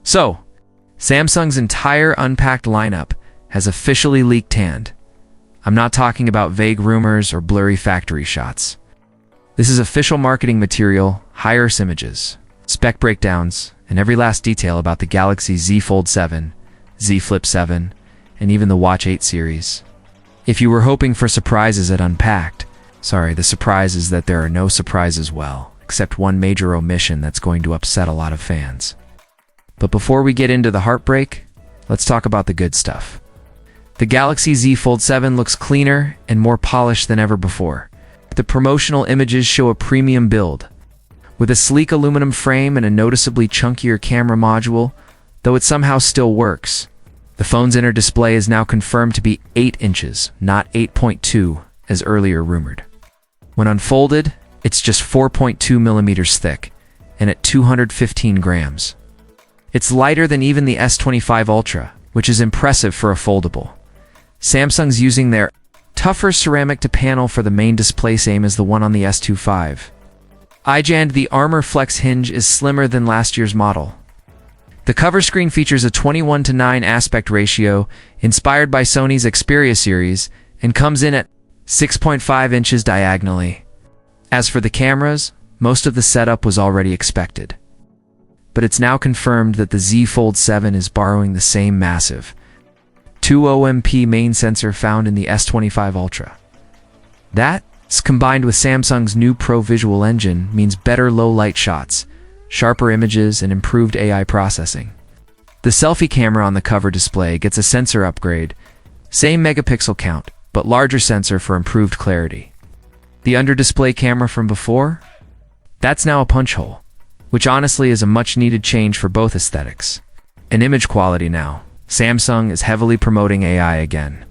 So, Samsung's entire Unpacked lineup has officially leaked hand. I'm not talking about vague rumors or blurry factory shots. This is official marketing material, high-res images, spec breakdowns, and every last detail about the Galaxy Z Fold 7, Z Flip 7, and even the Watch 8 series. If you were hoping for surprises at Unpacked, sorry, the surprise is that there are no surprises except one major omission that's going to upset a lot of fans. But before we get into the heartbreak, let's talk about the good stuff. The Galaxy Z Fold 7 looks cleaner and more polished than ever before. The promotional images show a premium build, with a sleek aluminum frame and a noticeably chunkier camera module, though it somehow still works. The phone's inner display is now confirmed to be 8 inches, not 8.2, as earlier rumored. When unfolded, it's just 4.2 millimeters thick, and at 215 grams. It's lighter than even the S25 Ultra, which is impressive for a foldable. Samsung's using their tougher ceramic to panel for the main display, same as the one on the S25. The Armor Flex hinge is slimmer than last year's model. The cover screen features a 21:9 aspect ratio inspired by Sony's Xperia series and comes in at 6.5 inches diagonally. As for the cameras, most of the setup was already expected. But it's now confirmed that the Z Fold 7 is borrowing the same massive 2-OMP main sensor found in the S25 Ultra. That, combined with Samsung's new Pro Visual Engine, means better low-light shots, sharper images, and improved AI processing. The selfie camera on the cover display gets a sensor upgrade, same megapixel count, but larger sensor for improved clarity. The under-display camera from before? That's now a punch hole, which honestly is a much-needed change for both aesthetics. And image quality now. Samsung is heavily promoting AI again.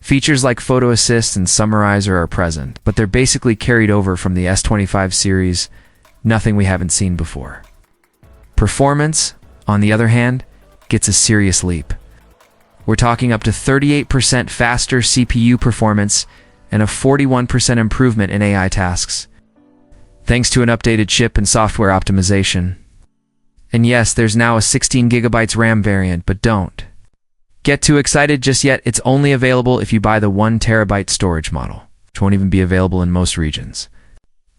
Features like Photo Assist and Summarizer are present, but they're basically carried over from the S25 series, nothing we haven't seen before. Performance, on the other hand, gets a serious leap. We're talking up to 38% faster CPU performance and a 41% improvement in AI tasks, thanks to an updated chip and software optimization. And yes, there's now a 16 GB RAM variant, but don't get too excited just yet. It's only available if you buy the 1 TB storage model, which won't even be available in most regions.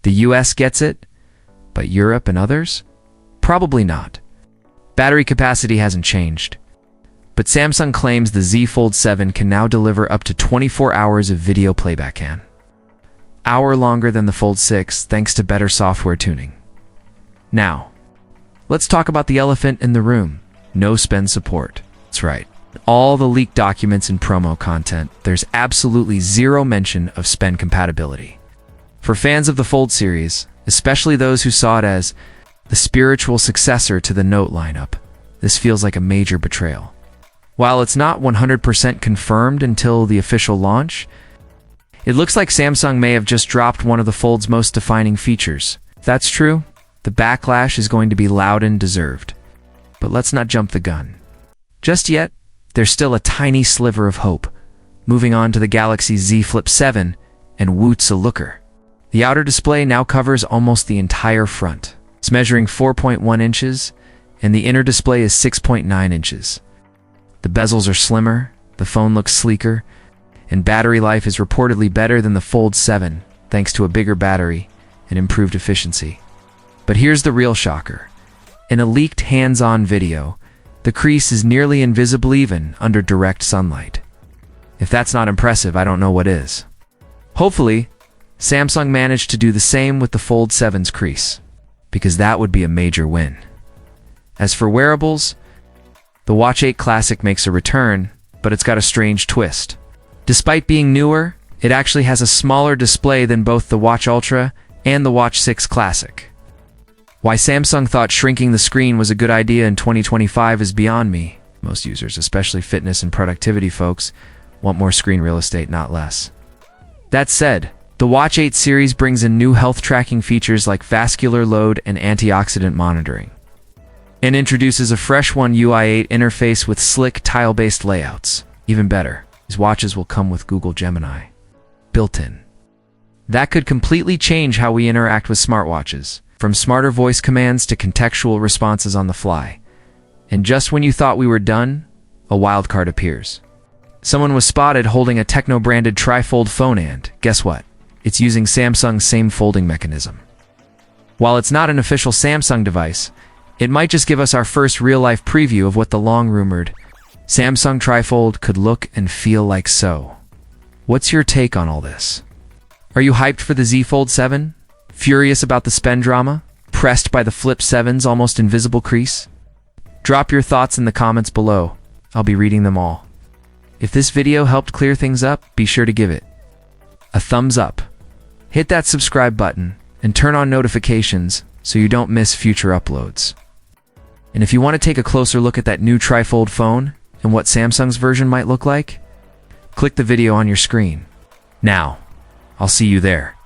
The US gets it, but Europe and others? Probably not. Battery capacity hasn't changed, but Samsung claims the Z Fold 7 can now deliver up to 24 hours of video playback, hour longer than the Fold 6 thanks to better software tuning. Now, let's talk about the elephant in the room, no SPen support. That's right. All the leaked documents and promo content, there's absolutely zero mention of SPen compatibility. For fans of the Fold series, especially those who saw it as the spiritual successor to the Note lineup, this feels like a major betrayal. While it's not 100% confirmed until the official launch, it looks like Samsung may have just dropped one of the Fold's most defining features. If that's true, the backlash is going to be loud and deserved. But let's not jump the gun just yet. There's still a tiny sliver of hope. Moving on to the Galaxy Z Flip 7 and Woot's a looker. The outer display now covers almost the entire front. It's measuring 4.1 inches, and the inner display is 6.9 inches. The bezels are slimmer, the phone looks sleeker, and battery life is reportedly better than the Fold 7, thanks to a bigger battery and improved efficiency. But here's the real shocker. In a leaked hands-on video, the crease is nearly invisible even under direct sunlight. If that's not impressive, I don't know what is. Hopefully, Samsung managed to do the same with the Fold 7's crease, because that would be a major win. As for wearables, the Watch 8 Classic makes a return, but it's got a strange twist. Despite being newer, it actually has a smaller display than both the Watch Ultra and the Watch 6 Classic. Why Samsung thought shrinking the screen was a good idea in 2025 is beyond me. Most users, especially fitness and productivity folks, want more screen real estate, not less. That said, the Watch 8 series brings in new health tracking features like vascular load and antioxidant monitoring, and introduces a fresh One UI 8 interface with slick tile-based layouts. Even better, these watches will come with Google Gemini built in. That could completely change how we interact with smartwatches, from smarter voice commands to contextual responses on the fly. And just when you thought we were done, a wildcard appears. Someone was spotted holding a Techno-branded trifold phone and, guess what? It's using Samsung's same folding mechanism. While it's not an official Samsung device, it might just give us our first real-life preview of what the long-rumored Samsung trifold could look and feel like. So, what's your take on all this? Are you hyped for the Z Fold 7? Furious about the SPen drama? Pressed by the Flip 7's almost invisible crease? Drop your thoughts in the comments below. I'll be reading them all. If this video helped clear things up, be sure to give it a thumbs up. Hit that subscribe button and turn on notifications so you don't miss future uploads. And if you want to take a closer look at that new trifold phone and what Samsung's version might look like, click the video on your screen. Now, I'll see you there.